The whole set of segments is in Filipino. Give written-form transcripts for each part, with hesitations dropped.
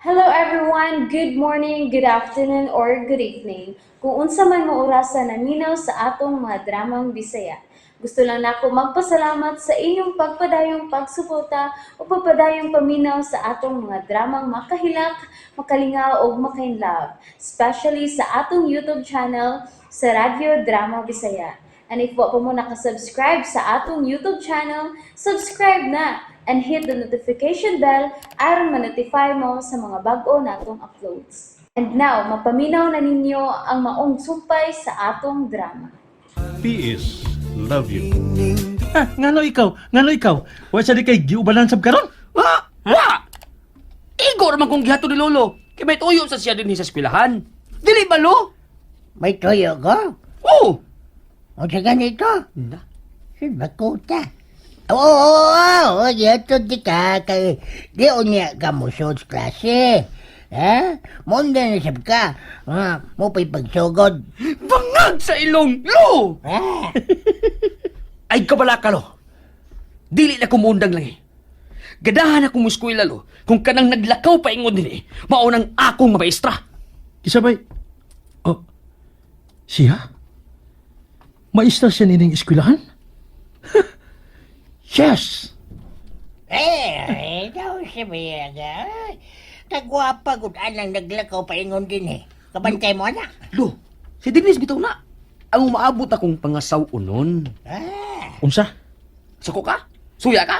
Hello everyone, good morning, good afternoon, or good evening. Kung unsa man mo orasan naminaw sa atong mga dramang Bisaya. Gusto lang nako magpasalamat sa inyong pagpadayong pagsuporta o pagpadayong paminaw sa atong mga dramang makahilak, makalingaw o makainlove, especially sa atong YouTube channel sa Radyo Drama Bisaya. And if wa pa mo nakasubscribe sa atong YouTube channel, subscribe na and hit the notification bell aron ma-notify mo sa mga bag-o natong uploads. And now, mapaminaw na ninyo ang maong sumpay sa atong drama. P.S. Love you. Ngano ikaw? Wa sa di kay giubanan sab karon? Wa! Igor man kong gihato ni Lolo. Kay may tuyo sa siya din sa eskwelahan. Dili ba lo? May toyo ko? Oo! O sa ganito? Na? Si Bakuta. Oo, dito di ka. Kay, di o niya ka mo sa klase. Munda na sab ka. Mo pa'y pagsugod. Bangag sa ilong! Lo! Ah, Ay kabala ka lo. Dili na kumundang lang eh. Gadahan akong muskwila lo. Kung kanang naglakaw pa ingon din eh. Maunang akong maestra. Isabay. Oh. Siya? Maestra siya nining eskwelahan? Yes. daw si Biyaga. Kagwapa gud anang naglakaw pa ingon din eh. Kabantay mo anak. Lo, si Denise bitaw na. Ang maabot akong pangasaw unon. Unsa? Sako ka? Suya ka?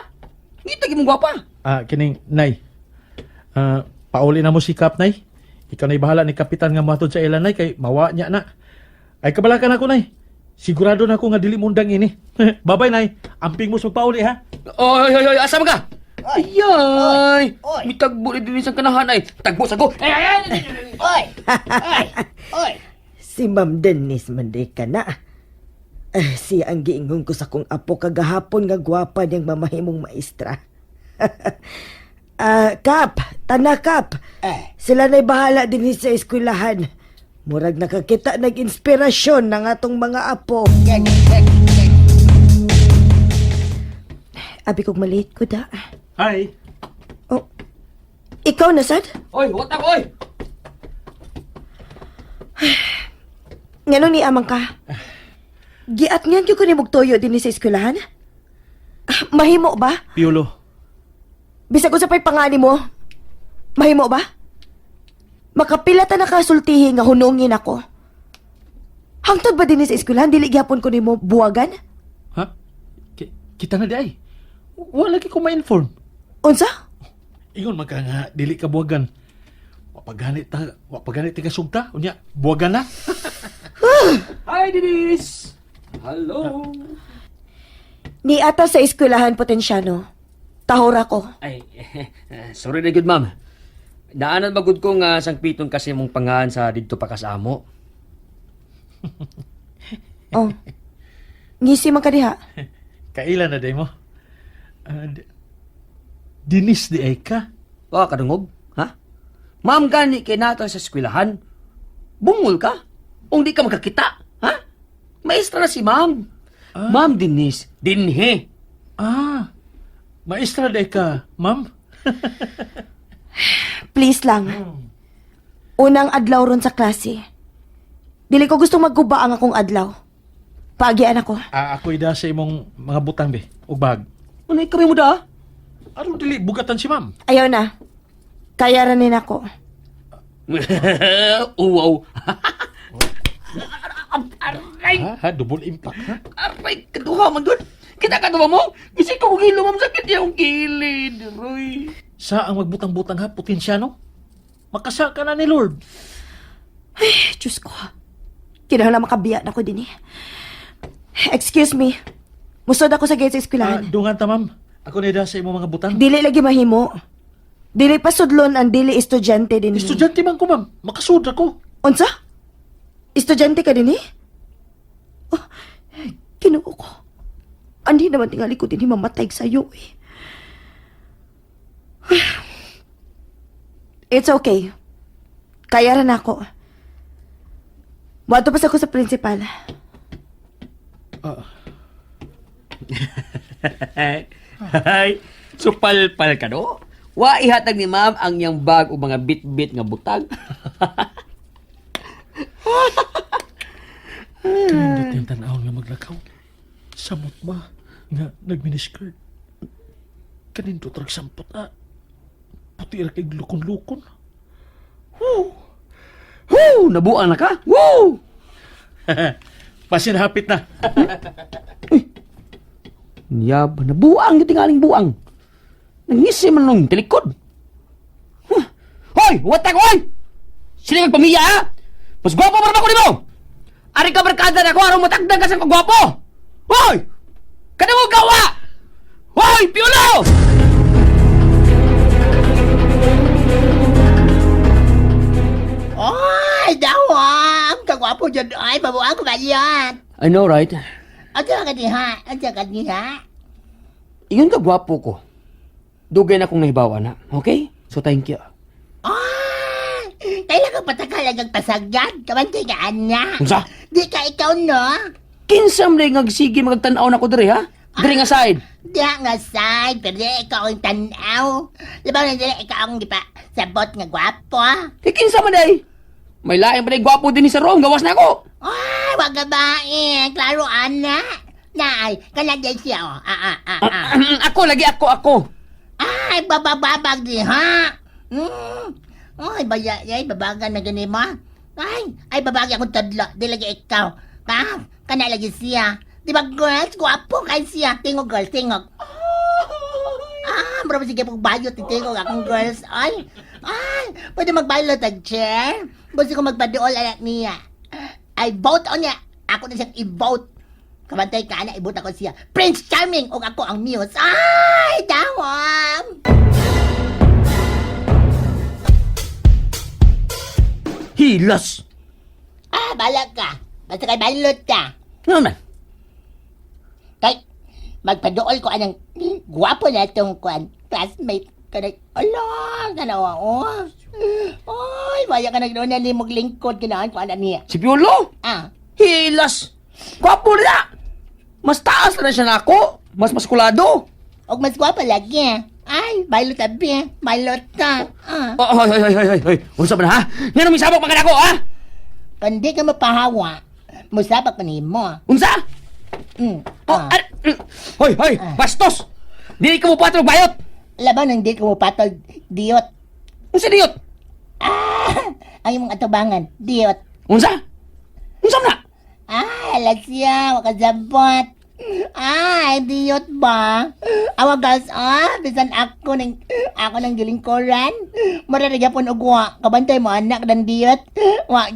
Ngita gi mong gwapa. Kining nay. Pauli na mo si Kap nay. Ikaw na'y bahala ni kapitan nga matod sa ilan nay kay mawa niya na. Ay kabalakan ako nay. Sigurado na ako nga dili mundang ini. Babay nay. Amping mo sa pauli ha. Oy, asa man ka? Ayay! Oy. May tagbo ni Denise ang kanahan ay. Tagbo sa ko. Ay! Oy! Oy! Si Ma'am Denise manday ka na. Siya ang giingon ko sa kong apo kagahapon nga gwapa niyang mamahimong maestra. Kap, Kap. Sila na'y bahala din sa eskwelahan. Murag nakakita nag-inspirasyon ng atong mga apo. Abi kong maliit ko da. Hi. Oh, ikaw na, Sad? Oy, watak oy! Ngano ni amang ka? Giat nga ko ni mugtoyo din sa eskwelahan? Mahimo ba? Piolo. Bisag ko sa pa'y pangani mo. Mahimo ba? Makapila ta nakasultihi nga hunungin ako. Hangtod ba din sa eskwelahan? Dili gyapon ko nimo buwagan? Ha? Kita na di ay. Wala lagi ko ma-inform. Unsa? Ingon man ka nga, dili ka buwagan. Wapaganit ti kasugta. Unya, buwagan na. Hi, Denise! Hello! Ni ata sa eskwelahan potensyano. Tahor ako. Ay, sorry na good, ma'am. Daanan magud ko nga sang pitong kasi mong pangahan sa didto pa kasamo. Oh. Ngisi man ka diha. Kailan na day mo? Dinis di ay ka. Wa kadungog, ha? Ma'am gani kay nato sa eskwelahan. Bungol ka? Kung di ka makakita, ha? Maestra na si ma'am. Ma'am Denise, dinhe. Maestra di ka, ma'am? Please lang. Unang adlaw ron sa klase. Dili ko gusto magguba ang akong adlaw. Paagian ako. Ako'y da sa imong mga butang be. O bag. Ano kami mo da? Aron dili, bugatan si ma'am. Ayaw na. Kaya ranin ako. Wow. Aray! Double impact, ha? Aray! Kaduha man doon! Kita kaduha mo! Kasi ko kung hilo, ma'am, sakit niya ang kilid. Aray! Sa ang magbutang-butang ha, potensyano? Makasa ka na ni Lord. Ay, Diyos ko. Kinahanglan makabiya na ko din eh. Excuse me. Musod ako sa gate sa eskwelahan. Dungan ta, ma'am. Ako na da sa imong mga butang. Dili lagi mahimo. Dili pa sudlon ang dili estudyante din. Estudyante man ko, ma'am. Makasud ako. Unsa? Estudyante ka din eh? Oh, Ginoo ko. Andi naman tingali ko din mamatay sa'yo eh. It's okay. Kaya rin ako. Wato pa ako sa principal. Hay, supal-pal ka no? Wa ihatag ni ma'am ang iyang bag o mga bit-bit nga butag. Pindot yung tanawon nga maglakaw. Samot ba nga nagminiskirt. Kanindot rag sampot puti ra kay lukon-lukon. Woo! Nabuang na ka? Woo! Pasinhapit na. Niyab, nabuang yung tingaling buang. Nangisi man nung tilikod. Huh. Hoy! Watak, hoy! Sila yung pamilya, ha? Mas gwapo pa naman ko nimo! Ari ka barkada na ko, arong matagdag ka sa kagwapo! Hoy! Kada mo gawa! Hoy! Piolo! Oy, dawam! Kagwapo dyan. Ay, babuang ko ba yan? I know, right? Aja ka diha. Aja ka diha. Iyon ka gwapo ko. Dugay na akong nahibawa na. Okay? So, thank you. Ay! Kailangan patakalagang pasagyan. Kamantay ka, Anya. Unsa? Di ka ikaw, no? Kinsam na yung sige magtanaw na ko diri, ha? Diri nga side. Diha nga side, pero di ikaw ang tanaw. Labaw na dili ikaw ang di pa sabot nga gwapo. Kay kinsa man day? May laing pa gwapo din ni sa room. Gawas na ako. Ay, wag ka ba eh. Klaro, Ana. Nay, kanagay siya, oh. Ako, lagi ako. Ay, babababag di, ha? Ay, babagan na gani mo. Ay, babagi akong tadlo. Di lagi ikaw. Ha? Kana lagi siya. Di ba, girls? Gwapo kay siya. Tingog, girls, tingog. Bro, sige pong bayot, tingog akong girls. Ay, pwede magbayot ang chair. Gusto ko magpaduol anak niya. I vote on niya. Ako na siyang i-vote. Kabantay ka na, i-vote ako siya. Prince Charming, o ako ang muse. Ay, dawam! Hilas. Balag ka. Basta kay balot ka. Ano man? Kay, magpaduol ko anang guwapo na itong classmate. Kanay, ala, kanawa, oh. Ay, maya ka nagnoon na limog lingkod, kinaan ko anak niya. Si Piolo? Hilas. Gwapo na. Mas taas na siya na ako. Mas maskulado. Og mas guwapa lagi. Ay, balot tabi. Balot ka. Hoy. Unsa man ha? Nga nang misabak man ako, ha? Kundi ka mapahawa, musabak ka ni mo. Unsa? Hoy, bastos. Dili ka mo patro bayot. Laban hindi ko mo patol, diot. Unsa diyot? Ang imong atubangan, diot. Unsa na? Alas siya, wakazabot. Diot ba? Awagas, bisan ako ng gilingkoran. Mararigya po ugwa, kabantay mo anak ng diot.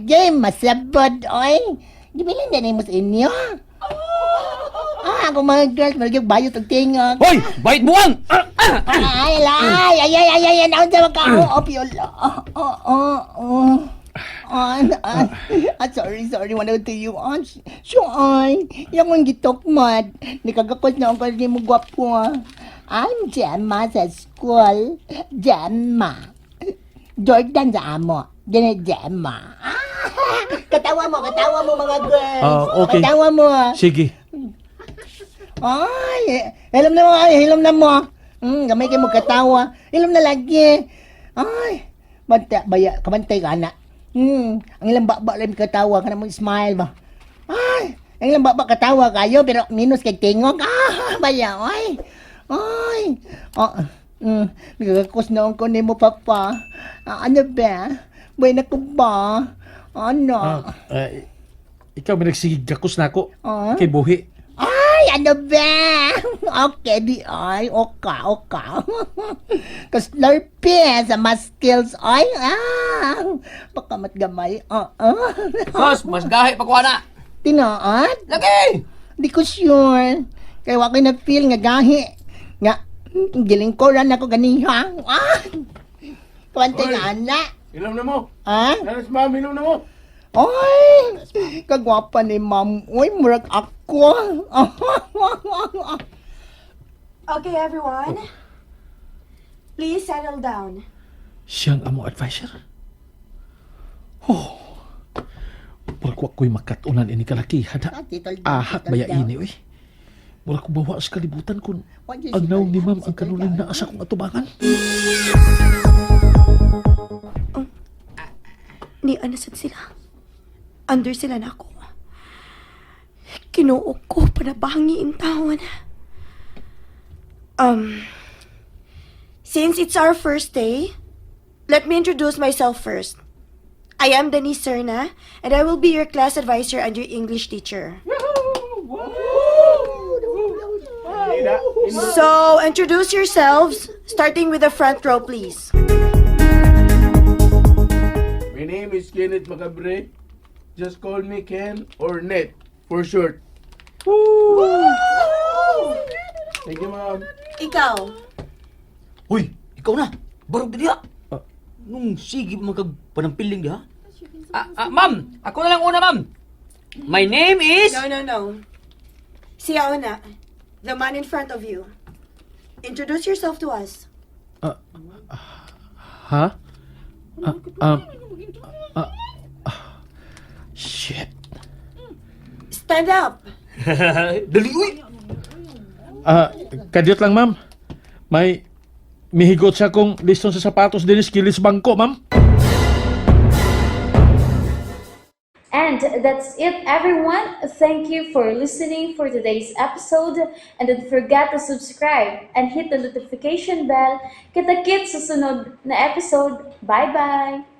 Game, masabot, oy. Gibilin din mo sa inyo. Ako mga girls, maragyan bayot ang tingog. Hoy, bayit buwang. Ay, naon sa makahuop yun. Sorry, wala to you. Sure, yung mong gitukmad. Nikagakot na ako ni mo gwapo. I'm Gemma sa school. Gemma. Jordan sa amo. Gemma. Katawa mo mga girls. Okay. Katawa mo. Sige. Ay, hilom na mo. Gamay kayo magkatawa. Hilom na lagi. Ay, kabantay ka na. Ang ilang baba lang katawa ka na mo smile ba. Ay, ang ilang baba katawa kayo pero minus kay tingog. Baya, ay. Nagkakos na ko ni mo, papa. Ano ba? Buhay na ko ba? Ano? Ikaw may nagsigig gakos na ako. Kay buhi. Ay, ano ba? Okay, di ay. Oka. Kaslurpi sa mas skills. Ay, baka matgamay. Kos, mas gahi pa ko na. Tinood? Lagi. Di ko sure. Kaya wako na feel nga gahi. Nga, gilingkoran ako ganiha. Kawantay nga, anak. Ilom na mo. Nanas ma'am, ilom na mo. Ay, kagwapa ni ma'am. Uy, murag ako. Okay, everyone. Please settle down. Siyang amo advisor. Pagwak ko'y makatunan ini kalaki. Hada. Ahat baya ini, uy. Wala ko bawa sa kalibutan kung What is ang it? naong ni ma'am ang kanulang naa sa kong atubangan. Ni anasad sila. Under sila na ako. Kinuok ko panabangi in taon. Since it's our first day, let me introduce myself first. I am Denise Serna, and I will be your class advisor and your English teacher. So, introduce yourselves, starting with the front row, please. My name is Kenneth Macabre. Just call me Ken or Net for short. Thank you, ma'am. Ikaw. Hoy, ikaw na. Barog na diha. Nung sige magpanampiling diha. Ma'am, ako na lang una, ma'am. My name is... No. Siya na. The man in front of you. Introduce yourself to us. Ha? Shit. Stand up. Dali, uy. Kadyot lang, ma'am. May mihigot sa kong liston sa sapatos din sa kilis bangko, ma'am. And that's it, everyone. Thank you for listening for today's episode. And don't forget to subscribe and hit the notification bell. Kita-kits sa sunod na episode. Bye-bye!